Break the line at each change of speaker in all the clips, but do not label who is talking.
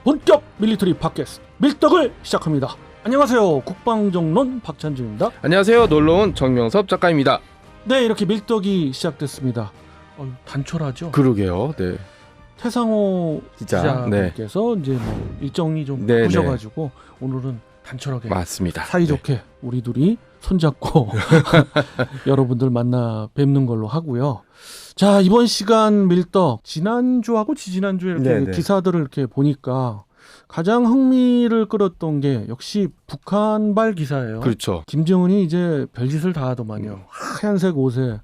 본격 밀리터리 팟캐스트 밀떡을 시작합니다. 안녕하세요. 국방정론 박찬준입니다.
안녕하세요. 놀러온 정명섭 작가입니다.
네, 이렇게 밀떡이 시작됐습니다. 단촐하죠?
그러게요. 네.
태상호 기자님께서
네.
이제 뭐 일정이 좀
네,
바쁘셔가지고 오늘은 단촐하게
맞습니다.
사이좋게
네.
우리 둘이 손잡고 여러분들 만나 뵙는 걸로 하고요. 자, 이번 시간 밀떡 지난주하고 지지난주에 이렇게
네네.
기사들을 이렇게 보니까 가장 흥미를 끌었던 게 역시 북한발 기사예요.
그렇죠.
김정은이 이제 별짓을 다 하더만요. 하얀색 옷에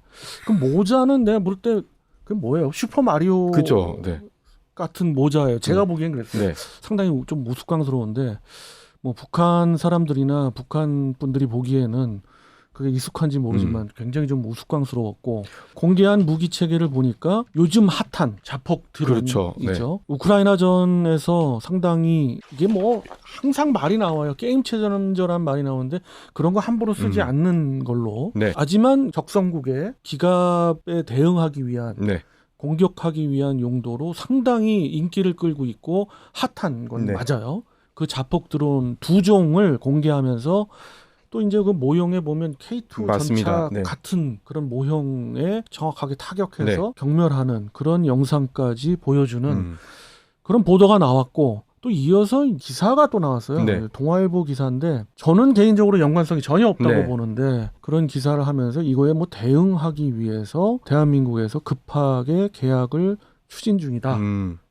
그 모자는 내가 볼 때 그 뭐예요? 슈퍼 마리오
그죠. 네.
같은 모자예요. 제가 보기엔 그랬어요.
네.
상당히 좀 우스꽝스러운데 뭐 북한 사람들이나 북한 분들이 보기에는 그게 익숙한지 모르지만 굉장히 좀 우스꽝스러웠고, 공개한 무기 체계를 보니까 요즘 핫한 자폭 드론이죠.
그렇죠. 네.
우크라이나전에서 상당히 이게 뭐 항상 말이 나와요. 게임 체전이란 말이 나오는데 그런 거 함부로 쓰지 않는 걸로.
네.
하지만 적성국의 기갑에 대응하기 위한
네.
공격하기 위한 용도로 상당히 인기를 끌고 있고 핫한 건
네.
맞아요. 그 자폭 드론 2종을 공개하면서 또 이제 그 모형에 보면 K2
맞습니다.
전차
네.
같은 그런 모형에 정확하게 타격해서
네.
경멸하는 그런 영상까지 보여주는 그런 보도가 나왔고, 또 이어서 기사가 또 나왔어요.
네.
동아일보 기사인데 저는 개인적으로 연관성이 전혀 없다고
네.
보는데, 그런 기사를 하면서 이거에 뭐 대응하기 위해서 대한민국에서 급하게 계약을 추진 중이다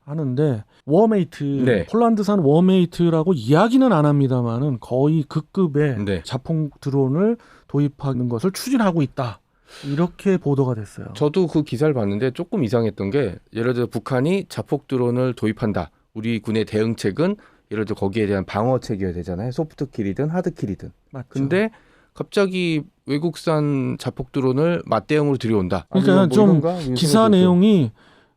하는데, 워메이트,
네.
폴란드산 워메이트라고 이야기는 안 합니다만은 거의 그 급의
네.
자폭 드론을 도입하는 것을 추진하고 있다, 이렇게 보도가 됐어요.
저도 그 기사를 봤는데 조금 이상했던 게, 예를 들어 북한이 자폭 드론을 도입한다. 우리 군의 대응책은 예를 들어 거기에 대한 방어책이어야 되잖아요. 소프트킬이든 하드킬이든.
맞죠.
근데 갑자기 외국산 자폭 드론을 맞대응으로 들여온다.
그러니까 좀 기사 내용이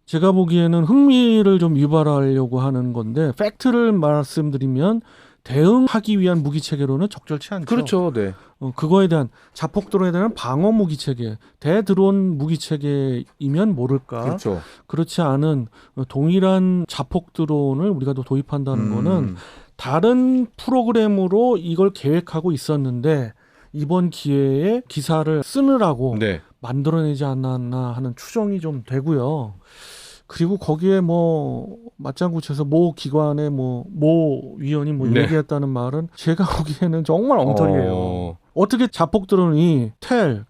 제가 보기에는 흥미를 좀 유발하려고 하는 건데, 팩트를 말씀드리면 대응하기 위한 무기 체계로는 적절치 않죠.
그렇죠. 네.
그거에 대한 자폭 드론에 대한 방어 무기 체계, 대드론 무기 체계이면 모를까.
그렇죠.
그렇지 않은 동일한 자폭 드론을 우리가 또 도입한다는 거는 다른 프로그램으로 이걸 계획하고 있었는데 이번 기회에 기사를 쓰느라고
네.
만들어내지 않았나 하는 추정이 좀 되고요. 그리고 거기에 뭐 맞장구 쳐서 모 기관의 모 위원이 뭐
네.
얘기했다는 말은 제가 보기에는 정말 엉터리예요. 어떻게 자폭 드론이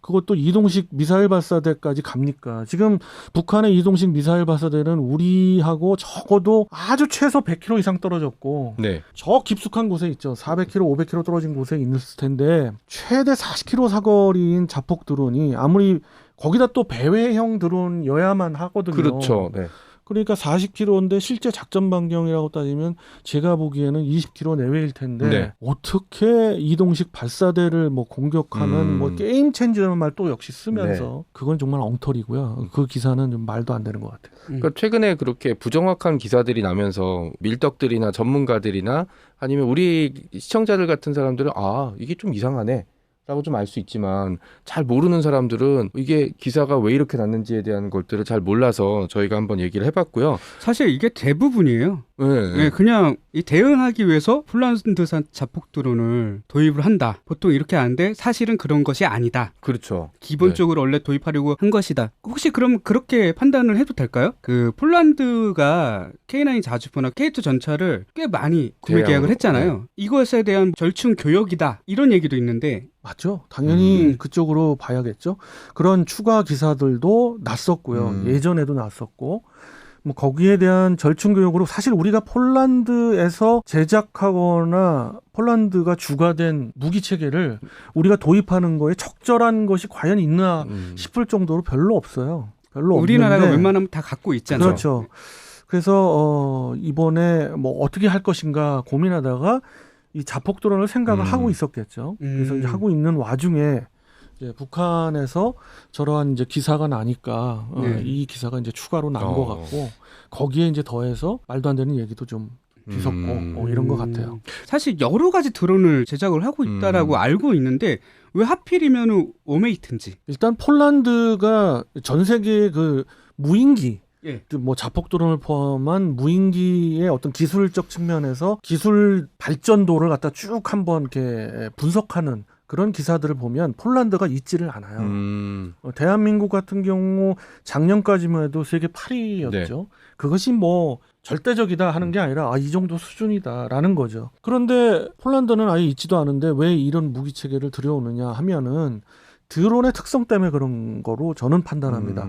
그것도 이동식 미사일 발사대까지 갑니까? 지금 북한의 이동식 미사일 발사대는 우리하고 적어도 아주 최소 100km 이상 떨어졌고,
네.
저 깊숙한 곳에 있죠. 400km, 500km 떨어진 곳에 있을 텐데 최대 40km 사거리인 자폭 드론이 아무리 거기다 또 배회형 드론이어야만 하거든요.
그렇죠. 네.
그러니까 40km인데 실제 작전 반경이라고 따지면 제가 보기에는 20km 내외일 텐데
네.
어떻게 이동식 발사대를 뭐 공격하는 뭐 게임 체인저라는 말 또 역시 쓰면서 그건 정말 엉터리고요. 그 기사는 좀 말도 안 되는 것 같아요.
그러니까 최근에 그렇게 부정확한 기사들이 나면서 밀떡들이나 전문가들이나 아니면 우리 시청자들 같은 사람들은 이게 좀 이상하네 라고 좀 알 수 있지만, 잘 모르는 사람들은 이게 기사가 왜 이렇게 났는지에 대한 것들을 잘 몰라서 저희가 한번 얘기를 해봤고요.
사실 이게 대부분이에요.
네.
네, 그냥 이 대응하기 위해서 폴란드산 자폭 드론을 도입을 한다. 보통 이렇게 하는데 사실은 그런 것이 아니다.
그렇죠.
기본적으로 원래 도입하려고 한 것이다. 혹시 그럼 그렇게 판단을 해도 될까요? 그 폴란드가 K9 자주포나 K2 전차를 꽤 많이 구매 계약을 했잖아요. 이것에 대한 절충 교역이다, 이런 얘기도 있는데.
맞죠. 당연히 그쪽으로 봐야겠죠. 그런 추가 기사들도 났었고요. 예전에도 났었고, 뭐 거기에 대한 절충 교역으로 사실 우리가 폴란드에서 제작하거나 폴란드가 주가된 무기 체계를 우리가 도입하는 거에 적절한 것이 과연 있나 싶을 정도로 별로 없어요. 별로
우리나라가
없는데,
웬만하면 다 갖고 있잖아요.
그렇죠. 그래서 이번에 뭐 어떻게 할 것인가 고민하다가 이 자폭 드론을 생각을 하고 있었겠죠. 그래서 이제 하고 있는 와중에 이제 북한에서 저러한 이제 기사가 나니까 이 기사가 이제 추가로 난 것 같고, 거기에 이제 더해서 말도 안 되는 얘기도 좀 뒤섞고 이런 것 같아요.
사실 여러 가지 드론을 제작을 하고 있다라고 알고 있는데 왜 하필이면 워메이트인지.
일단 폴란드가 전 세계 그 무인기
예.
뭐 자폭 드론을 포함한 무인기의 어떤 기술적 측면에서 기술 발전도를 갖다 쭉 한번 이렇게 분석하는 그런 기사들을 보면 폴란드가 있지를 않아요. 대한민국 같은 경우 작년까지만 해도 세계 8위였죠. 그것이 뭐 절대적이다 하는 게 아니라 이 정도 수준이다라는 거죠. 그런데 폴란드는 아예 있지도 않은데 왜 이런 무기 체계를 들여오느냐 하면은 드론의 특성 때문에 그런 거로 저는 판단합니다.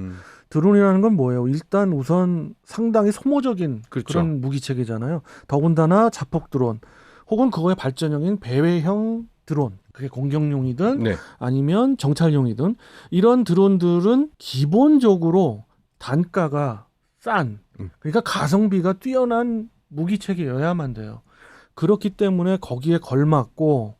드론이라는 건 뭐예요? 일단 우선 상당히 소모적인
그렇죠.
그런 무기 체계잖아요. 더군다나 자폭 드론 혹은 그거의 발전형인 배회형 드론. 그게 공격용이든
네.
아니면 정찰용이든 이런 드론들은 기본적으로 단가가 싼, 그러니까 가성비가 뛰어난 무기 체계여야만 돼요. 그렇기 때문에 거기에 걸맞고,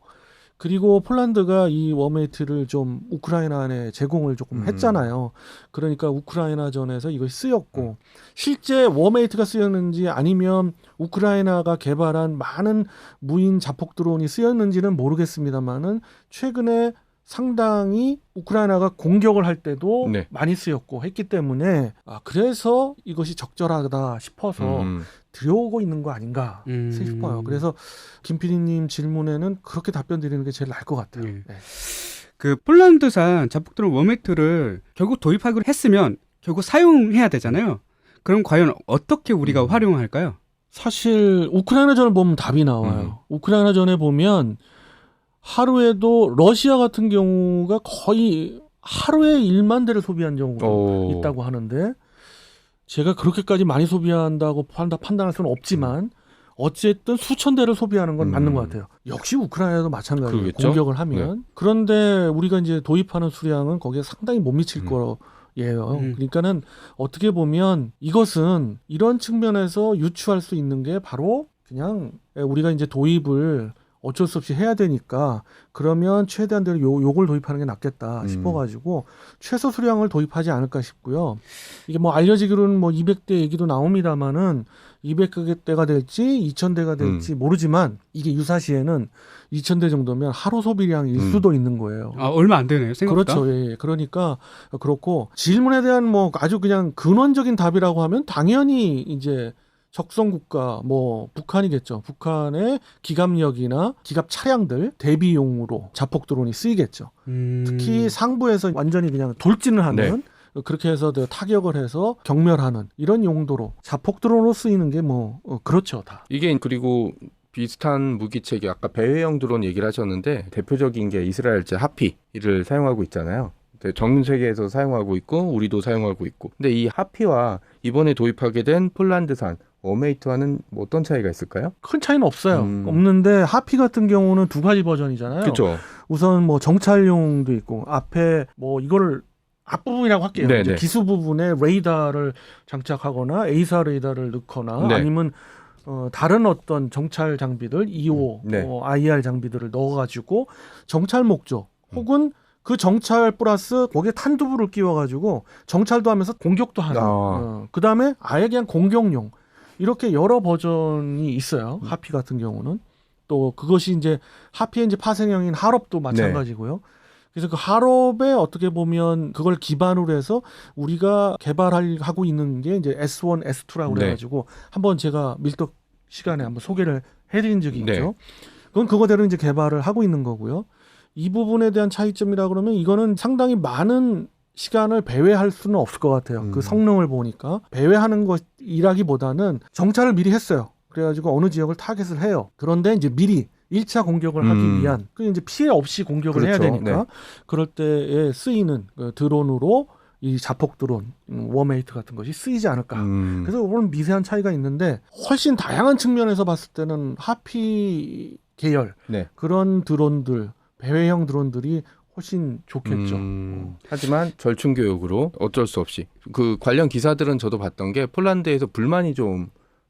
그리고 폴란드가 이 웜8를 좀 우크라이나에 제공을 조금 했잖아요. 그러니까 우크라이나전에서 이것이 쓰였고, 실제 웜8가 쓰였는지 아니면 우크라이나가 개발한 많은 무인 자폭 드론이 쓰였는지는 모르겠습니다만은 최근에 상당히 우크라이나가 공격을 할 때도
네.
많이 쓰였고 했기 때문에 그래서 이것이 적절하다 싶어서 들여오고 있는 거 아닌가 싶어요. 그래서 김 PD님 질문에는 그렇게 답변 드리는 게 제일 나을 것 같아요.
예.
네.
그 폴란드산 자폭드론 웜8를 결국 도입하기로 했으면 결국 사용해야 되잖아요. 그럼 과연 어떻게 우리가 활용할까요?
사실 우크라이나전을 보면 답이 나와요. 우크라이나전에 보면 하루에도 러시아 같은 경우가 거의 하루에 1만 대를 소비한 경우가 있다고 하는데 제가 그렇게까지 많이 소비한다고 판단할 수는 없지만 어쨌든 수천 대를 소비하는 건 맞는 것 같아요. 역시 우크라이나도 마찬가지예요.
그러겠죠?
공격을 하면. 그런데 우리가 이제 도입하는 수량은 거기에 상당히 못 미칠 거예요. 그러니까는 어떻게 보면 이것은 이런 측면에서 유추할 수 있는 게 바로 그냥 우리가 이제 도입을 어쩔 수 없이 해야 되니까 그러면 최대한 대로 요걸 도입하는 게 낫겠다 싶어가지고 최소 수량을 도입하지 않을까 싶고요. 이게 뭐 알려지기로는 뭐 200대 얘기도 나옵니다만은 200대가 될지 2000대가 될지 모르지만 이게 유사시에는 2000대 정도면 하루 소비량일 수도 있는 거예요.
얼마 안 되네요. 생각보다.
그렇죠. 예. 그러니까 그렇고 질문에 대한 뭐 아주 그냥 근원적인 답이라고 하면 당연히 이제 적성 국가 뭐 북한이겠죠. 북한의 기갑력이나 기갑 차량들 대비용으로 자폭 드론이 쓰이겠죠. 특히 상부에서 완전히 그냥 돌진을 하는 그렇게 해서 타격을 해서 경멸하는 이런 용도로 자폭 드론으로 쓰이는 게 뭐 그렇죠, 다.
이게 그리고 비슷한 무기체계 아까 배회형 드론 얘기를 하셨는데 대표적인 게 이스라엘제 하피를 사용하고 있잖아요. 전 세계에서 사용하고 있고 우리도 사용하고 있고. 근데 이 하피와 이번에 도입하게 된 폴란드산 웜8와는 뭐 어떤 차이가 있을까요?
큰 차이는 없어요. 없는데 하피 같은 경우는 두 가지 버전이잖아요.
그렇죠.
우선 뭐 정찰용도 있고 앞에 뭐 이거를 앞부분이라고 할게요. 이제 기수 부분에 레이더를 장착하거나 A사 레이더를 넣거나 아니면 다른 어떤 정찰 장비들 2호, IR 장비들을 넣어가지고 정찰 목적 혹은 그 정찰 플러스 거기에 탄두부를 끼워가지고 정찰도 하면서 공격도 하는. 그 다음에 아예 그냥 공격용 이렇게 여러 버전이 있어요. 하피 같은 경우는 또 그것이 이제 하피의 이제 파생형인 하럽도 마찬가지고요. 그래서 그 하럽에 어떻게 보면 그걸 기반으로 해서 우리가 개발하고 있는 게 이제 S1, S2라고 그래가지고 한번 제가 밀떡 시간에 한번 소개를 해드린 적이 있죠. 그건 그거대로 이제 개발을 하고 있는 거고요. 이 부분에 대한 차이점이라 그러면 이거는 상당히 많은 시간을 배회할 수는 없을 것 같아요. 그 성능을 보니까 배회하는 것이라기보다는 정찰을 미리 했어요. 그래가지고 어느 지역을 타겟을 해요. 그런데 이제 미리 1차 공격을 하기 위한 그 이제 피해 없이 공격을 해야 되니까 그럴 때에 쓰이는 그 드론으로 이 자폭 드론 웜8 같은 것이 쓰이지 않을까. 그래서 그런 미세한 차이가 있는데 훨씬 다양한 측면에서 봤을 때는 하피 계열 그런 드론들 배회형 드론들이 훨씬 좋겠죠.
하지만 절충 교육으로 어쩔 수 없이 그 관련 기사들은 저도 봤던 게 폴란드에서 불만이 좀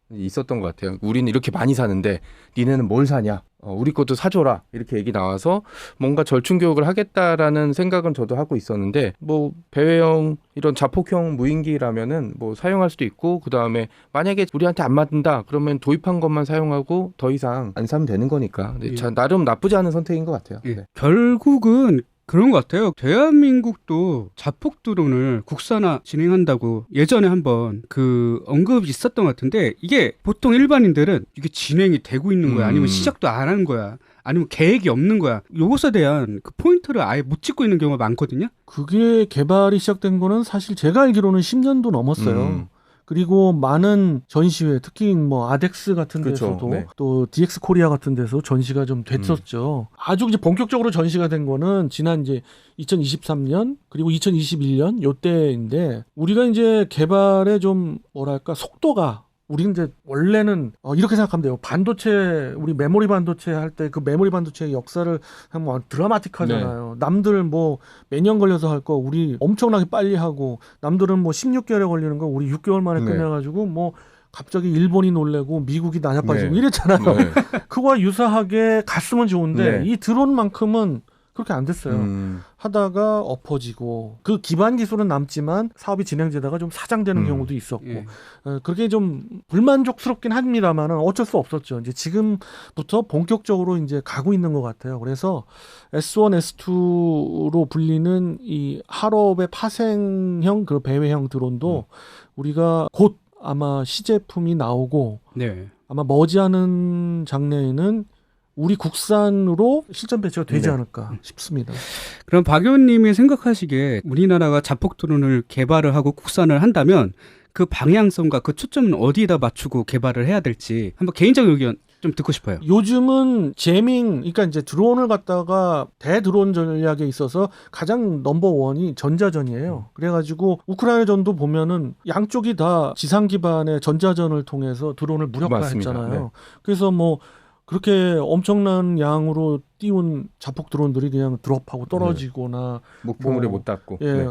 있었던 것 같아요. 우리는 이렇게 많이 사는데 니네는 뭘 사냐? 우리 것도 사줘라 이렇게 얘기 나와서 뭔가 절충 교육을 하겠다라는 생각은 저도 하고 있었는데 뭐 배회형 이런 자폭형 무인기라면은 뭐 사용할 수도 있고 그 다음에 만약에 우리한테 안 맞는다 그러면 도입한 것만 사용하고 더 이상 안 사면 되는 거니까 나름 나쁘지 않은 선택인 것 같아요.
결국은 그런 것 같아요. 대한민국도 자폭 드론을 국산화 진행한다고 예전에 한번 그 언급이 있었던 것 같은데 이게 보통 일반인들은 이게 진행이 되고 있는 거야 아니면 시작도 안 하는 거야 아니면 계획이 없는 거야 요것에 대한 그 포인트를 아예 못 찍고 있는 경우가 많거든요.
그게 개발이 시작된 거는 사실 제가 알기로는 10년도 넘었어요. 그리고 많은 전시회, 특히 뭐 아덱스 같은 데서도
그쵸, 네.
또 DX 코리아 같은 데서 전시가 좀 됐었죠. 아주 이제 본격적으로 전시가 된 거는 지난 이제 2023년 그리고 2021년 요때인데 우리가 이제 개발에 좀 뭐랄까 속도가 우리 이제 원래는 이렇게 생각하면 돼요. 반도체 우리 메모리 반도체 할 때 그 메모리 반도체의 역사를 한번 드라마틱하잖아요. 남들 뭐 몇 년 걸려서 할 거 우리 엄청나게 빨리 하고 남들은 뭐 16개월에 걸리는 거 우리 6개월 만에
네.
끝내가지고 뭐 갑자기 일본이 놀래고 미국이 나자빠지고
네.
이랬잖아요.
네.
그거와 유사하게 갔으면 좋은데
네.
이 드론만큼은 그렇게 안 됐어요. 하다가 엎어지고 그 기반 기술은 남지만 사업이 진행되다가 좀 사장되는 경우도 있었고
예.
그게 좀 불만족스럽긴 합니다만은 어쩔 수 없었죠. 이제 지금부터 본격적으로 이제 가고 있는 것 같아요. 그래서 S1, S2로 불리는 이 할업의 파생형 그 배회형 드론도 우리가 곧 아마 시제품이 나오고
네.
아마 머지않은 장래에는 우리 국산으로 실전 배치가 되지
네.
않을까 싶습니다.
그럼 박 의원님이 생각하시기에 우리나라가 자폭 드론을 개발을 하고 국산을 한다면 그 방향성과 그 초점은 어디에다 맞추고 개발을 해야 될지 한번 개인적 의견 좀 듣고 싶어요.
요즘은 제밍, 그러니까 이제 드론을 갖다가 대드론 전략에 있어서 가장 넘버원이 전자전이에요. 그래가지고 우크라이나전도 보면은 양쪽이 다 지상 기반의 전자전을 통해서 드론을 무력화했잖아요.
맞습니다. 네.
그래서 뭐 그렇게 엄청난 양으로 띄운 자폭 드론들이 그냥 드롭하고 떨어지거나
목표물에
뭐,
못 닿고.
예.
네.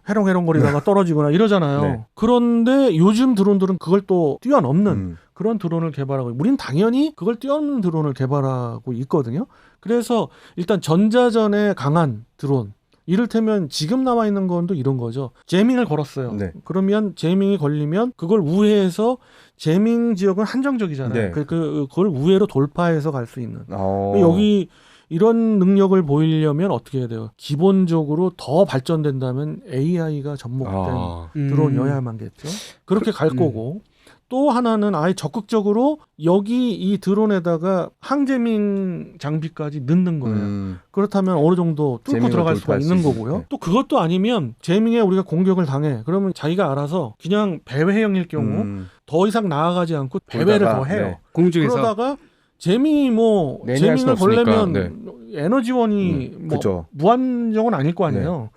해롱해롱거리다가 떨어지거나 이러잖아요.
네.
그런데 요즘 드론들은 그걸 또 뛰어넘는 그런 드론을 개발하고 우리는 당연히 그걸 뛰어넘는 드론을 개발하고 있거든요. 그래서 일단 전자전에 강한 드론 이를테면 지금 나와 있는 건 또 이런 거죠. 제밍을 걸었어요.
네.
그러면 제밍이 걸리면 그걸 우회해서 제밍 지역은 한정적이잖아요.
네.
그걸 우회로 돌파해서 갈 수 있는.
어.
여기 이런 능력을 보이려면 어떻게 해야 돼요? 기본적으로 더 발전된다면 AI가 접목된 드론이어야만겠죠. 그렇게 갈 거고 또 하나는 아예 적극적으로 여기 이 드론에다가 항제밍 장비까지 넣는 거예요. 그렇다면 어느 정도 뚫고 들어갈 수가 있는 거고요.
네.
또 그것도 아니면 제밍에 우리가 공격을 당해. 그러면 자기가 알아서 그냥 배회형일 경우 더 이상 나아가지 않고 배회를 더 해요.
네.
공중에서
그러다가 제밍이 뭐
내내 할
제밍을
수는 없으니까.
걸려면 에너지원이 뭐
그죠.
무한정은 아닐 거 아니에요.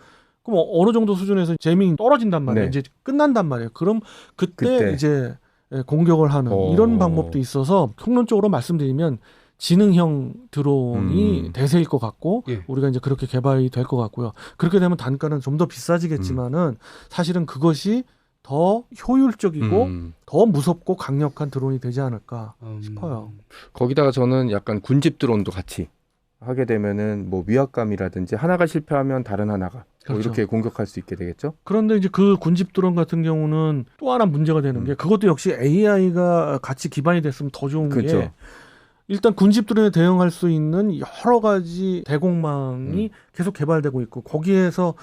그럼 어느 정도 수준에서 제밍이 떨어진단 말이에요.
네.
이제 끝난단 말이에요. 그럼 그때
그때.
이제 공격을 하는 이런 방법도 있어서 평론적으로 말씀드리면 지능형 드론이 대세일 것 같고
예.
우리가 이제 그렇게 개발이 될 것 같고요. 그렇게 되면 단가는 좀 더 비싸지겠지만은 사실은 그것이 더 효율적이고 더 무섭고 강력한 드론이 되지 않을까 싶어요.
거기다가 저는 약간 군집 드론도 같이 하게 되면은 뭐 위압감이라든지 하나가 실패하면 다른 하나가 뭐
그렇죠.
이렇게 공격할 수 있게 되겠죠.
그런데 이제 그 군집 드론 같은 경우는 또 하나 문제가 되는 게 그것도 역시 AI가 같이 기반이 됐으면 더 좋은
그렇죠.
게 일단 군집 드론에 대응할 수 있는 여러 가지 대공망이 계속 개발되고 있고 거기에서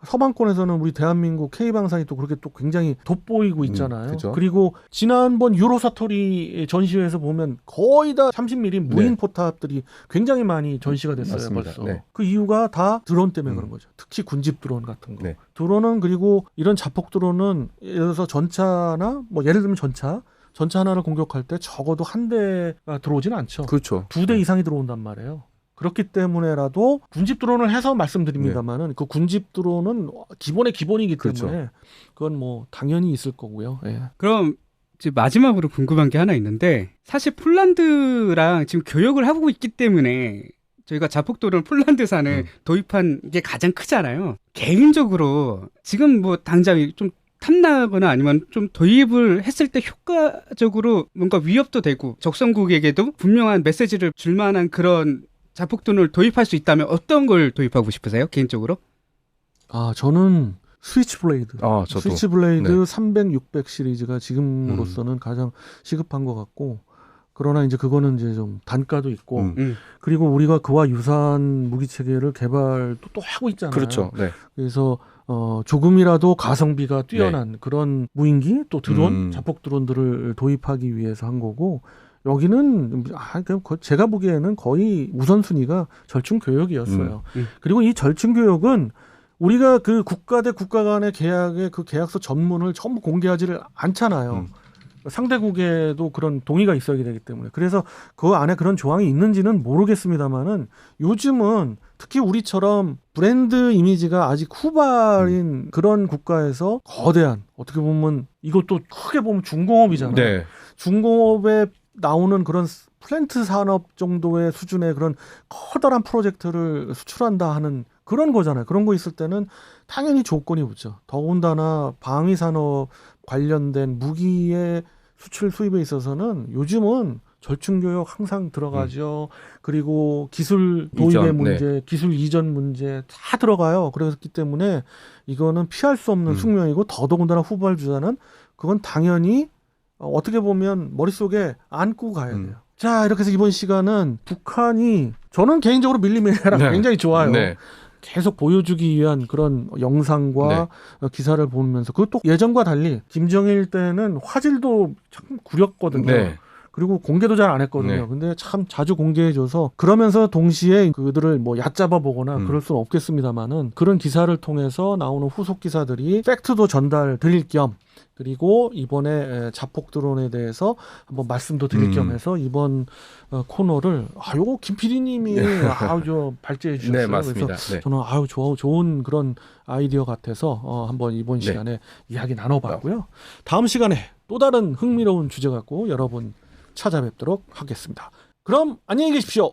서방권에서는 우리 대한민국 K방산이 또 그렇게 또 굉장히 돋보이고 있잖아요.
그죠.
그리고 지난번 유로사토리 전시회에서 보면 거의 다 30mm 무인 포탑들이 굉장히 많이 전시가 됐어요.
맞습니다.
벌써.
네.
그 이유가 다 드론 때문에 그런 거죠. 특히 군집 드론 같은 거.
네.
드론은 그리고 이런 자폭 드론은 예를 들어서 전차나 뭐 예를 들면 전차 하나를 공격할 때 적어도 한 대가 들어오지는 않죠.
그렇죠.
두 대 이상이 들어온단 말이에요. 그렇기 때문에라도 군집 드론을 해서 말씀드립니다만은 그 군집 드론은 기본의 기본이기 때문에
그렇죠.
그건 뭐 당연히 있을 거고요. 예.
그럼 이제 마지막으로 궁금한 게 하나 있는데 사실 폴란드랑 지금 교역을 하고 있기 때문에 저희가 자폭 드론 폴란드산을 도입한 게 가장 크잖아요. 개인적으로 지금 뭐 당장 좀 탐나거나 아니면 좀 도입을 했을 때 효과적으로 뭔가 위협도 되고 적성국에게도 분명한 메시지를 줄 만한 그런 자폭 드론을 도입할 수 있다면 어떤 걸 도입하고 싶으세요? 개인적으로?
저는 스위치 블레이드.
저도.
스위치 블레이드
네.
300, 600 시리즈가 지금으로서는 가장 시급한 것 같고 그러나 이제 그거는 이제 좀 단가도 있고 그리고 우리가 그와 유사한 무기 체계를 개발도 또 하고 있잖아요.
그렇죠. 네.
그래서 조금이라도 가성비가 뛰어난 그런 무인기 또 드론, 자폭 드론들을 도입하기 위해서 한 거고 여기는 제가 보기에는 거의 우선순위가 절충 교역이었어요. 그리고 이 절충 교역은 우리가 그 국가 대 국가 간의 계약의 그 계약서 전문을 전부 공개하지를 않잖아요. 상대국에도 그런 동의가 있어야 되기 때문에. 그래서 그 안에 그런 조항이 있는지는 모르겠습니다만은 요즘은 특히 우리처럼 브랜드 이미지가 아직 후발인 그런 국가에서 거대한 어떻게 보면 이것도 크게 보면 중공업이잖아요.
네.
중공업에 나오는 그런 플랜트 산업 정도의 수준의 그런 커다란 프로젝트를 수출한다 하는 그런 거잖아요. 그런 거 있을 때는 당연히 조건이 붙죠. 더군다나 방위 산업 관련된 무기의 수출 수입에 있어서는 요즘은 절충교역 항상 들어가죠. 그리고 기술 도입의
이전,
문제, 기술 이전 문제 다 들어가요. 그렇기 때문에 이거는 피할 수 없는 숙명이고 더더군다나 후발주자는 그건 당연히 어떻게 보면 머릿속에 안고 가야 돼요. 자, 이렇게 해서 이번 시간은 북한이 저는 개인적으로 밀리메라랑
네.
굉장히 좋아요.
네.
계속 보여주기 위한 그런 영상과 기사를 보면서 그것도 예전과 달리 김정일 때는 화질도 참 구렸거든요.
네.
그리고 공개도 잘 안 했거든요.
네.
근데 참 자주 공개해줘서 그러면서 동시에 그들을 뭐 얕잡아 보거나 그럴 수는 없겠습니다만은 그런 기사를 통해서 나오는 후속 기사들이 팩트도 전달 드릴 겸 그리고 이번에 자폭 드론에 대해서 한번 말씀도 드릴 겸 해서 이번 코너를 요거 김 PD님이 저 발제해 주셨어요.
네, 맞습니다.
그래서
네.
저는 좋은 그런 아이디어 같아서 한번 이번
네.
시간에 이야기 나눠봤고요. 다음 시간에 또 다른 흥미로운 주제 갖고 여러분 찾아뵙도록 하겠습니다. 그럼 안녕히 계십시오.